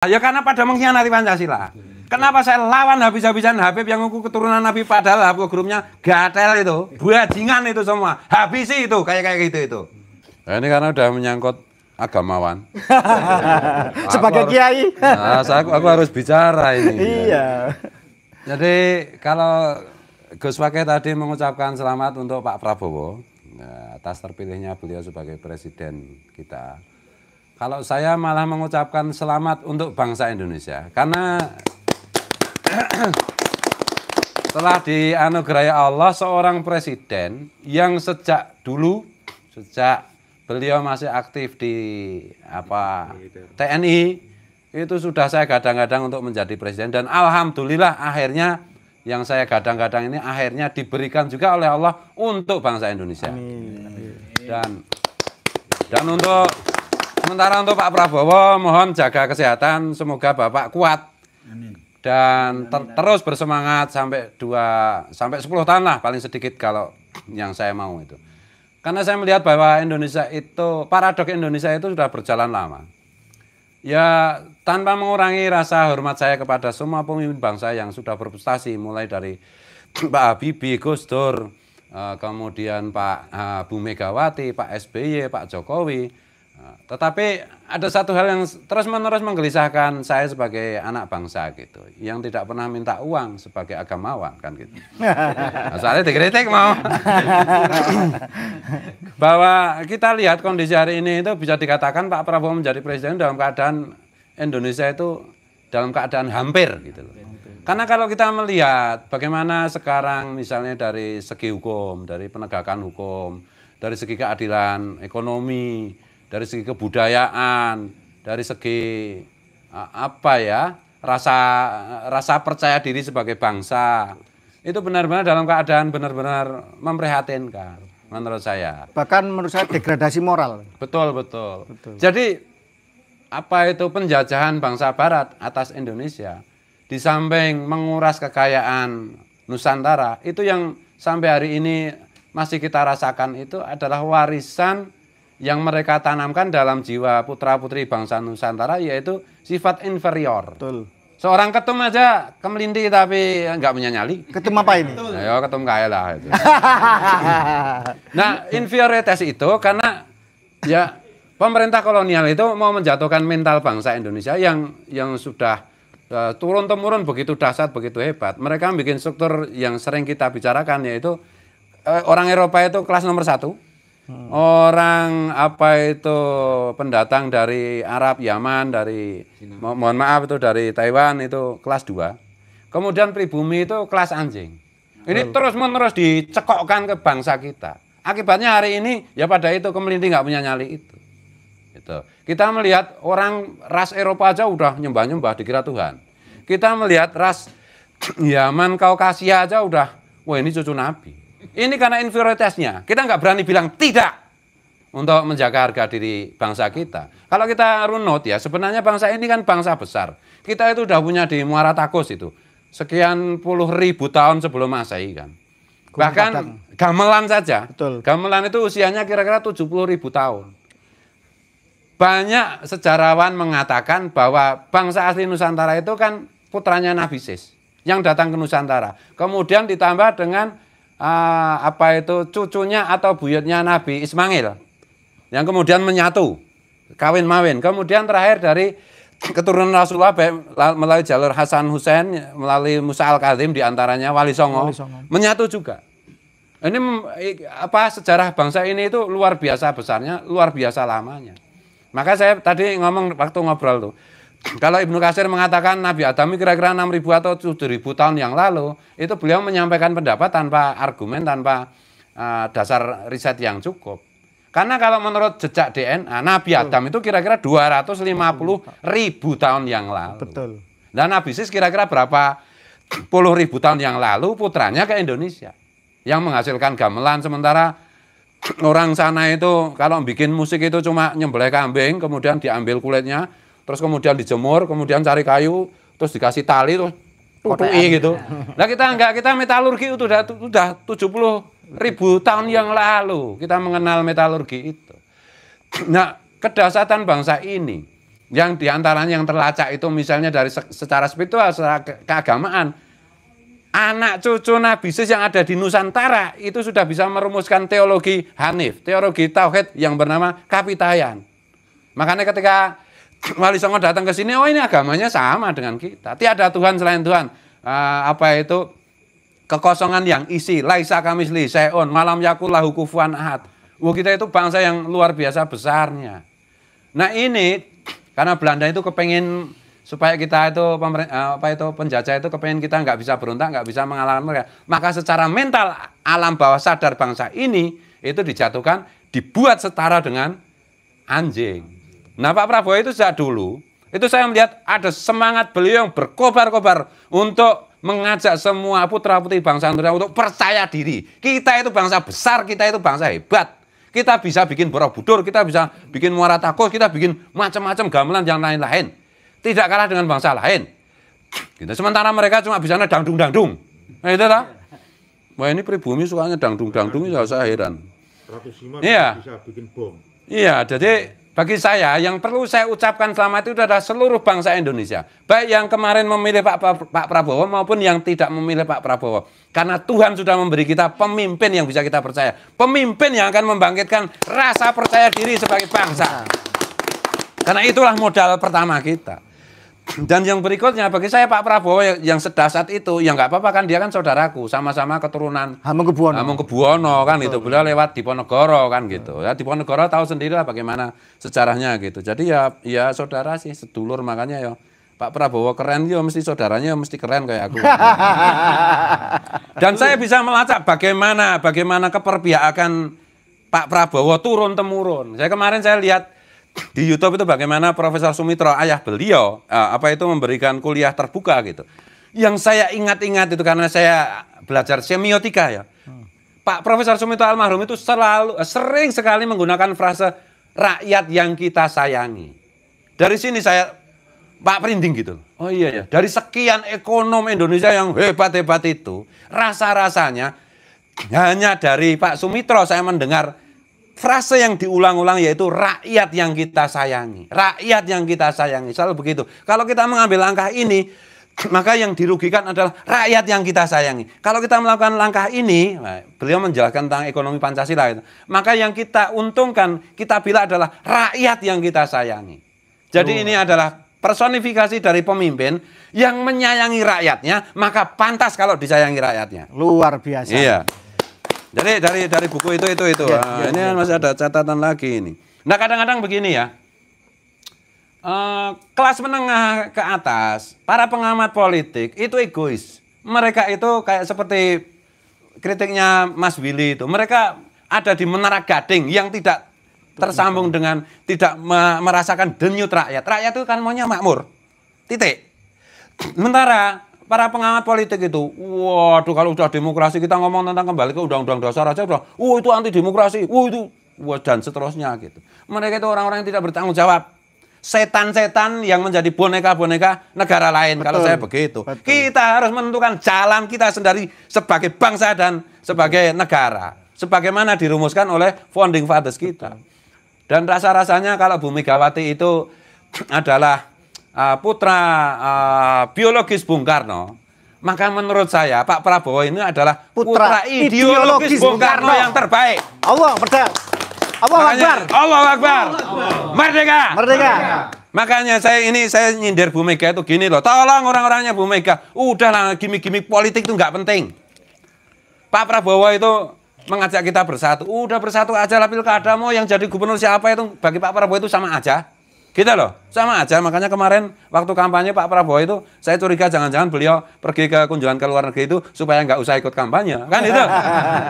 Ya karena pada mengkhianati Pancasila. Kenapa saya lawan habis-habisan Habib yang ngaku keturunan Nabi padahal grupnya gatel itu, bajingan itu semua. Habisi itu kayak gitu itu. Nah, ini karena udah menyangkut agamawan. Sebagai kiai. Nah, aku harus bicara ini. Iya. Jadi kalau Gus Wakil tadi mengucapkan selamat untuk Pak Prabowo atas terpilihnya beliau sebagai presiden kita. Kalau saya malah mengucapkan selamat untuk bangsa Indonesia karena telah dianugerahi Allah seorang presiden yang sejak dulu, sejak beliau masih aktif di TNI, itu sudah saya gadang-gadang untuk menjadi presiden. Dan alhamdulillah akhirnya yang saya gadang-gadang ini akhirnya diberikan juga oleh Allah untuk bangsa Indonesia. Dan untuk sementara untuk Pak Prabowo, mohon jaga kesehatan, semoga Bapak kuat. Dan terus bersemangat sampai 10 tahun lah paling sedikit kalau yang saya mau itu. Karena saya melihat bahwa Indonesia itu, paradok Indonesia itu sudah berjalan lama. Ya tanpa mengurangi rasa hormat saya kepada semua pemimpin bangsa yang sudah berprestasi, mulai dari Pak Habibie, Gus Dur, kemudian Pak Bu Megawati, Pak SBY, Pak Jokowi. Tetapi ada satu hal yang terus-menerus menggelisahkan saya sebagai anak bangsa gitu, yang tidak pernah minta uang sebagai agamawan kan gitu. Nah, soalnya dikritik mau. Bahwa kita lihat kondisi hari ini itu bisa dikatakan Pak Prabowo menjadi presiden dalam keadaan Indonesia itu dalam keadaan hampir gitu loh. Karena kalau kita melihat bagaimana sekarang misalnya dari segi hukum, dari penegakan hukum, dari segi keadilan ekonomi, dari segi kebudayaan, dari segi rasa percaya diri sebagai bangsa, itu benar-benar dalam keadaan benar-benar memprihatinkan menurut saya. Bahkan menurut saya degradasi moral. Betul. Jadi apa itu penjajahan bangsa Barat atas Indonesia, di samping menguras kekayaan Nusantara, itu yang sampai hari ini masih kita rasakan itu adalah warisan yang mereka tanamkan dalam jiwa putra-putri bangsa Nusantara, yaitu sifat inferior. Betul. Seorang ketum aja kemelinti tapi nggak punya nyali. Ketum apa ini? Ya ketum kaya lah itu. Nah, inferioritas itu karena ya pemerintah kolonial itu mau menjatuhkan mental bangsa Indonesia yang sudah turun-temurun begitu dahsyat, begitu hebat. Mereka bikin struktur yang sering kita bicarakan, yaitu orang Eropa itu kelas nomor 1. Orang pendatang dari Arab, Yaman, dari mohon maaf itu dari Taiwan itu kelas 2. Kemudian pribumi itu kelas anjing. Ini terus-menerus dicekokkan ke bangsa kita. Akibatnya hari ini ya pada itu kemelinti nggak punya nyali itu. Gitu. Kita melihat orang ras Eropa aja udah nyembah-nyembah dikira Tuhan. Kita melihat ras Yaman, Kaukasia aja udah, wah ini cucu Nabi. Ini karena inferioritasnya. Kita nggak berani bilang tidak untuk menjaga harga diri bangsa kita. Kalau kita runut ya, sebenarnya bangsa ini kan bangsa besar. Kita itu udah punya di Muara Takus itu sekian puluh ribu tahun sebelum Masehi kan. Bahkan gamelan saja. Betul. Gamelan itu usianya kira-kira 70.000 tahun. Banyak sejarawan mengatakan bahwa bangsa asli Nusantara itu kan putranya Nabi Sis yang datang ke Nusantara. Kemudian ditambah dengan cucunya atau buyutnya Nabi Ismail yang kemudian menyatu, kawin-mawin. Kemudian terakhir dari keturunan Rasulullah melalui jalur Hasan Husain, melalui Musa Al-Kadzim diantaranya Wali Songo, menyatu juga. Ini sejarah bangsa ini itu luar biasa besarnya, luar biasa lamanya. Maka saya tadi ngomong waktu ngobrol tuh, kalau Ibnu Katsir mengatakan Nabi Adam kira-kira 6.000 atau 7.000 tahun yang lalu, itu beliau menyampaikan pendapat tanpa argumen, tanpa dasar riset yang cukup. Karena kalau menurut jejak DNA, Nabi Adam itu kira-kira 250.000 tahun yang lalu. Betul. Dan Nabi Sis kira-kira berapa puluh ribu tahun yang lalu putranya ke Indonesia, yang menghasilkan gamelan, sementara orang sana itu kalau bikin musik itu cuma nyembelih kambing, kemudian diambil kulitnya, terus kemudian dijemur, kemudian cari kayu, terus dikasih tali, terus tutui gitu. Nah kita enggak, kita metalurgi itu udah 70.000 tahun yang lalu kita mengenal metalurgi itu. Nah kedahsyatan bangsa ini Yang diantaranya yang terlacak itu misalnya dari secara spiritual, secara keagamaan. Anak cucu Nabi Sis yang ada di Nusantara itu sudah bisa merumuskan teologi Hanif, teologi Tauhid yang bernama Kapitayan. Makanya ketika Wali Songo datang ke sini, oh ini agamanya sama dengan kita. Tiada Tuhan selain Tuhan. Apa itu? Kekosongan yang isi, laisa kamisli seon, malam yakullahu kufuwan ahad. Wah, kita itu bangsa yang luar biasa besarnya. Nah ini karena Belanda itu kepengen supaya kita itu penjajah itu kepengen kita nggak bisa berontak, nggak bisa mengalahkan mereka. Maka secara mental alam bawah sadar bangsa ini itu dijatuhkan, dibuat setara dengan anjing. Nah Pak Prabowo itu sejak dulu itu saya melihat ada semangat beliau yang berkobar-kobar untuk mengajak semua putra-putri bangsa Indonesia untuk percaya diri. Kita itu bangsa besar, kita itu bangsa hebat. Kita bisa bikin Borobudur, kita bisa bikin Muara Takus, kita bikin macam-macam gamelan yang lain-lain. Tidak kalah dengan bangsa lain. Gitu. Sementara mereka cuma bisa dangdung-dangdung. Nah itu lah. Wah ini pribumi sukanya dangdung-dangdung, ya saya heran. Iya. Bisa bikin bom. Iya, jadi bagi saya yang perlu saya ucapkan selamat itu adalah seluruh bangsa Indonesia. Baik yang kemarin memilih Pak Prabowo maupun yang tidak memilih Pak Prabowo. Karena Tuhan sudah memberi kita pemimpin yang bisa kita percaya. Pemimpin yang akan membangkitkan rasa percaya diri sebagai bangsa. Karena itulah modal pertama kita. Dan yang berikutnya bagi saya Pak Prabowo yang sedasat itu, ya nggak apa-apa kan dia kan saudaraku, sama-sama keturunan Hamengkubuwono kan gitu. Beliau lewat Diponegoro kan gitu. Ya Diponegoro tahu sendirilah bagaimana sejarahnya gitu. Jadi ya saudara sih, sedulur, makanya ya Pak Prabowo keren ya mesti saudaranya mesti keren kayak aku. Dan saya bisa melacak bagaimana keperpihakan Pak Prabowo turun temurun. Kemarin saya lihat di YouTube itu bagaimana Profesor Sumitro, ayah beliau, memberikan kuliah terbuka gitu. Yang saya ingat-ingat itu karena saya belajar semiotika ya. Pak Profesor Sumitro almarhum itu sering sekali menggunakan frase rakyat yang kita sayangi. Dari sini saya Pak Perinding gitu. Oh iya ya, dari sekian ekonom Indonesia yang hebat-hebat itu, rasa-rasanya hanya dari Pak Sumitro saya mendengar frase yang diulang-ulang yaitu rakyat yang kita sayangi. Rakyat yang kita sayangi. Selalu begitu. Kalau kita mengambil langkah ini, maka yang dirugikan adalah rakyat yang kita sayangi. Kalau kita melakukan langkah ini, beliau menjelaskan tentang ekonomi Pancasila itu, maka yang kita untungkan, kita bilang adalah rakyat yang kita sayangi. Jadi ini adalah personifikasi dari pemimpin yang menyayangi rakyatnya, maka pantas kalau disayangi rakyatnya. Luar biasa. Iya. Jadi dari buku itu. Ini kan masih ada catatan lagi ini. Nah kadang-kadang begini ya, kelas menengah ke atas, para pengamat politik itu egois. Mereka itu kayak seperti kritiknya Mas Willy itu. Mereka ada di Menara Gading yang tidak tersambung dengan, tidak merasakan denyut rakyat. Rakyat itu kan maunya makmur. Titik. Sementara para pengamat politik itu, waduh kalau udah demokrasi kita ngomong tentang kembali ke undang-undang dasar aja udah, itu anti demokrasi, dan seterusnya gitu. Mereka itu orang-orang yang tidak bertanggung jawab. Setan-setan yang menjadi boneka-boneka negara lain. Betul, kalau saya begitu. Betul. Kita harus menentukan jalan kita sendiri sebagai bangsa dan sebagai negara. Sebagaimana dirumuskan oleh founding fathers kita. Dan rasa-rasanya kalau Bu Megawati itu adalah putra biologis Bung Karno, maka menurut saya Pak Prabowo ini adalah putra ideologis Bung Karno yang terbaik. Allah Akbar. Allah Akbar. Merdeka. Merdeka. Makanya saya nyindir Bu Mega itu gini loh, tolong orang-orangnya Bu Mega, udahlah gimmick-gimmick politik itu nggak penting. Pak Prabowo itu mengajak kita bersatu, udah bersatu aja lah pilkada, mau yang jadi gubernur siapa itu bagi Pak Prabowo itu sama aja. Gitu loh, sama aja. Makanya kemarin waktu kampanye Pak Prabowo itu saya curiga jangan-jangan beliau pergi ke kunjungan ke luar negeri itu supaya nggak usah ikut kampanye, kan itu.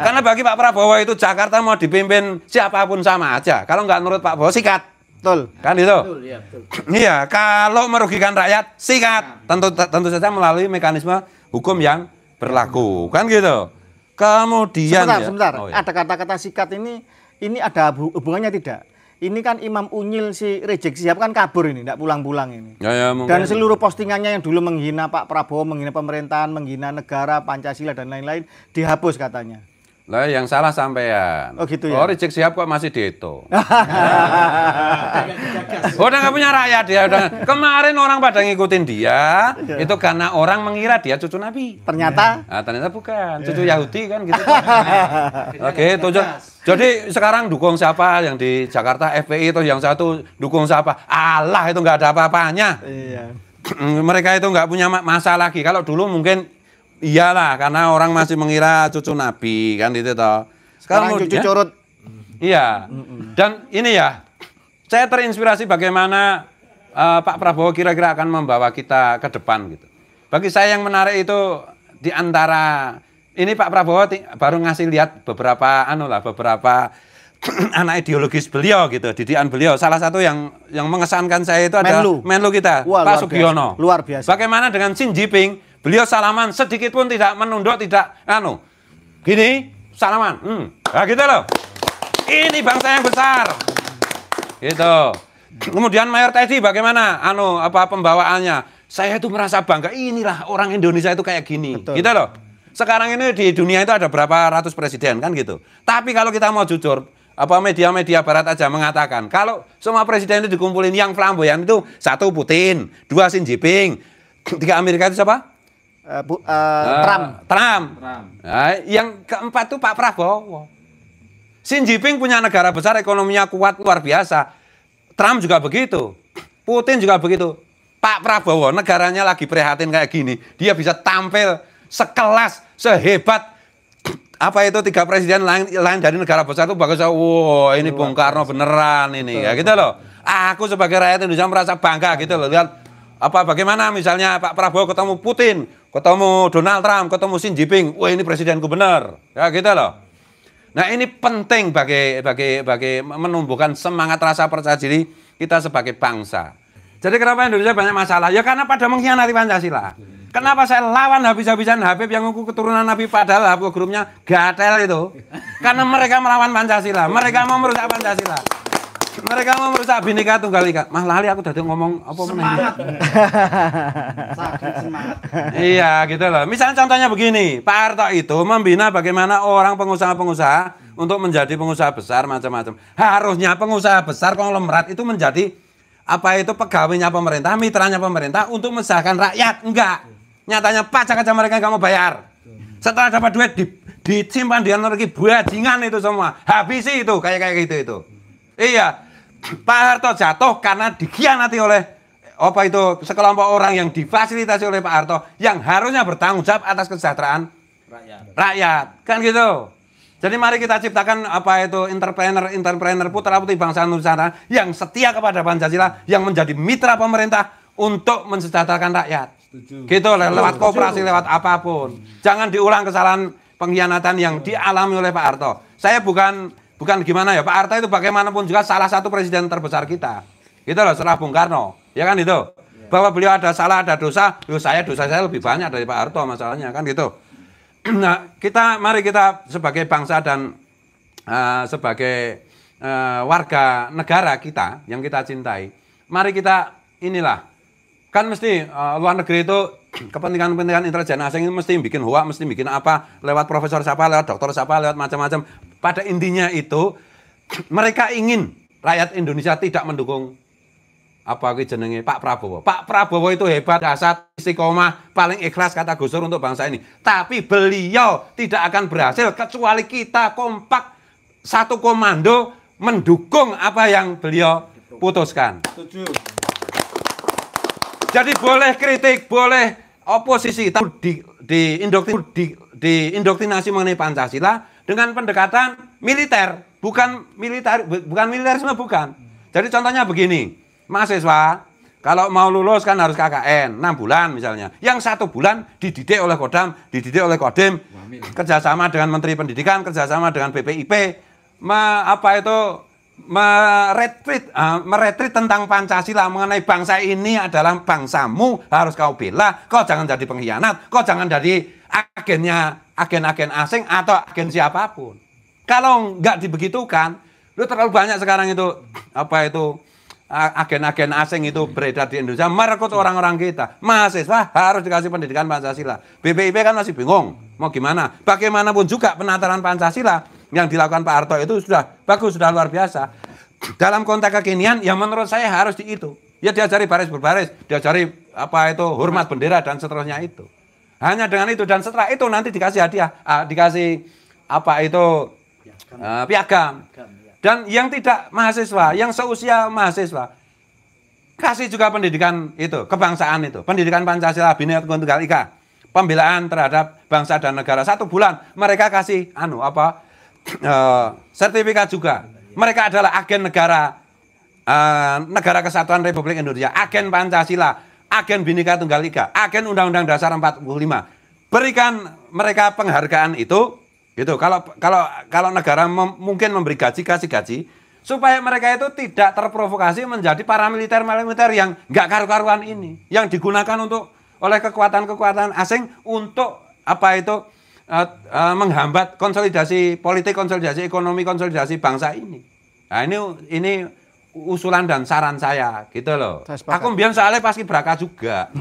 Karena bagi Pak Prabowo itu Jakarta mau dipimpin siapapun sama aja. Kalau nggak menurut Pak Prabowo sikat, betul, kan itu. Betul, ya, betul. Iya, kalau merugikan rakyat sikat, tentu saja melalui mekanisme hukum yang berlaku, kan gitu. Kemudian sebentar. Oh, ya. Ada kata-kata sikat ini ada hubungannya tidak? Ini kan Imam Unyil si Rizik Syihab kan kabur ini, tidak pulang-pulang ini. Ya, dan seluruh postingannya yang dulu menghina Pak Prabowo, menghina pemerintahan, menghina negara, Pancasila dan lain-lain dihapus katanya. Lah yang salah sampean. Oh gitu ya. Oh Rizik Syihab kok masih dihitung. Udah nggak punya rakyat dia. Udah. Kemarin orang pada ngikutin dia, itu karena orang mengira dia cucu Nabi. Ternyata? Nah, ternyata bukan, cucu Yahudi kan gitu. Oke, jadi sekarang dukung siapa yang di Jakarta FPI itu yang satu dukung siapa? Allah itu nggak ada apa-apanya. Iya. Mereka itu nggak punya masa lagi. Kalau dulu mungkin iyalah, karena orang masih mengira cucu Nabi kan itu toh. Sekarang cucu curut. Iya. Dan ini ya, saya terinspirasi bagaimana Pak Prabowo kira-kira akan membawa kita ke depan gitu. Bagi saya yang menarik itu di antara ini Pak Prabowo baru ngasih lihat beberapa beberapa anak ideologis beliau gitu, didikan beliau. Salah satu yang mengesankan saya itu ada Menlu kita, wah, Pak Sugiono. Luar biasa. Bagaimana dengan Xi Jinping? Beliau salaman sedikit pun tidak menunduk, tidak gini salaman. Nah gitu loh. Ini bangsa yang besar. Gitu. Kemudian Mayor Teddy bagaimana pembawaannya? Saya itu merasa bangga, inilah orang Indonesia itu kayak gini. Betul. Gitu loh. Sekarang ini di dunia itu ada berapa ratus presiden kan gitu. Tapi kalau kita mau jujur, media-media barat aja mengatakan kalau semua presiden itu dikumpulin yang flamboyan itu 1 Putin, 2 Xi Jinping, 3 Amerika itu siapa? Trump. Nah, yang keempat itu Pak Prabowo. Xi Jinping punya negara besar, ekonominya kuat luar biasa. Trump juga begitu. Putin juga begitu. Pak Prabowo negaranya lagi prihatin kayak gini, dia bisa tampil sekelas, sehebat 3 presiden lain dari negara besar itu bagus. Wow, ini Bung Karno beneran ini. Ya gitu loh. Aku sebagai rakyat Indonesia merasa bangga gitu loh. Lihat bagaimana misalnya Pak Prabowo ketemu Putin, ketemu Donald Trump, ketemu Xi Jinping. Wah, ini presidenku bener. Ya gitu loh. Nah, ini penting bagi menumbuhkan semangat rasa percaya diri kita sebagai bangsa. Jadi kenapa Indonesia banyak masalah? Ya karena pada mengkhianati Pancasila. Kenapa saya lawan habis-habisan Habib yang ngaku keturunan Nabi padahal grupnya gatel itu? Karena mereka melawan Pancasila, mereka mau merusak Pancasila. Mereka mau merusak Bhinneka Tunggal Ika. Mah lali aku tadi ngomong apa semangat. Semangat. Iya, gitu loh. Misalnya contohnya begini, Pak Harto itu membina bagaimana orang pengusaha-pengusaha untuk menjadi pengusaha besar macam-macam. Harusnya pengusaha besar konglomerat itu menjadi pegawainya pemerintah, mitranya pemerintah untuk mengusahakan rakyat. Enggak. Nyatanya pajak aja mereka nggak mau bayar. Setelah dapat duit disimpan di luar negeri, bajingan itu semua. Habisi itu kayak gitu itu. Iya, Pak Harto jatuh karena dikhianati oleh sekelompok orang yang difasilitasi oleh Pak Harto yang harusnya bertanggung jawab atas kesejahteraan rakyat. Kan gitu. Jadi mari kita ciptakan entrepreneur putra-putri bangsa Nusantara yang setia kepada Pancasila, yang menjadi mitra pemerintah untuk mensejahterakan rakyat. Gitu lewat kooperasi, lewat apapun. Jangan diulang kesalahan pengkhianatan yang dialami oleh Pak Harto. Saya bukan gimana ya, Pak Harto itu bagaimanapun juga salah satu presiden terbesar kita. Gitu loh, setelah Bung Karno. Ya kan itu. Bahwa beliau ada salah, ada dosa, dosa saya lebih banyak dari Pak Harto masalahnya, kan gitu. Nah, mari kita sebagai bangsa dan sebagai warga negara kita yang kita cintai, mari kita kan mesti luar negeri itu kepentingan intelijen asing itu mesti bikin hoax, mesti bikin apa lewat profesor siapa, lewat dokter siapa, lewat macam-macam. Pada intinya itu mereka ingin rakyat Indonesia tidak mendukung Pak Prabowo. Pak Prabowo itu hebat, dasar istiqomah, paling ikhlas kata Gus Dur untuk bangsa ini. Tapi beliau tidak akan berhasil kecuali kita kompak satu komando mendukung apa yang beliau putuskan. Setuju. Jadi boleh kritik, boleh oposisi, tapi diindoktrinasi mengenai Pancasila dengan pendekatan militer, bukan militerisme, bukan. Jadi contohnya begini, mahasiswa kalau mau lulus kan harus KKN 6 bulan misalnya. Yang 1 bulan dididik oleh Kodam, dididik oleh Kodim, kerjasama dengan Menteri Pendidikan, kerjasama dengan BPIP, meretreat tentang Pancasila mengenai bangsa ini adalah bangsamu, harus kau bela, kau jangan jadi pengkhianat, kau jangan jadi agen asing atau agen siapapun. Kalau nggak dibegitukan, lu terlalu banyak sekarang itu agen-agen asing itu beredar di Indonesia, merekrut orang-orang kita. Mahasiswa harus dikasih pendidikan Pancasila. BPIP kan masih bingung, mau gimana? Bagaimanapun juga penataran Pancasila yang dilakukan Pak Harto itu sudah bagus, sudah luar biasa. Dalam konteks kekinian, yang menurut saya harus itu. Ya diajari baris berbaris, diajari apa itu hormat bendera dan seterusnya itu. Hanya dengan itu dan setelah itu nanti dikasih hadiah, dikasih apa itu piagam. Dan yang tidak mahasiswa, yang seusia mahasiswa, kasih juga pendidikan itu, kebangsaan itu, pendidikan Pancasila, Bhinneka Tunggal Ika, pembelaan terhadap bangsa dan negara 1 bulan, mereka kasih sertifikat juga. Mereka adalah agen negara Kesatuan Republik Indonesia, agen Pancasila, agen Bhinneka Tunggal Ika, agen Undang-Undang Dasar 45. Berikan mereka penghargaan itu. Gitu. Kalau negara mungkin memberi gaji, kasih gaji supaya mereka itu tidak terprovokasi menjadi paramiliter yang nggak karu-karuan ini, yang digunakan oleh kekuatan-kekuatan asing untuk menghambat konsolidasi politik, konsolidasi ekonomi, konsolidasi bangsa ini. Nah, ini usulan dan saran saya gitu loh. Aku biar soalnya pasti beraka juga.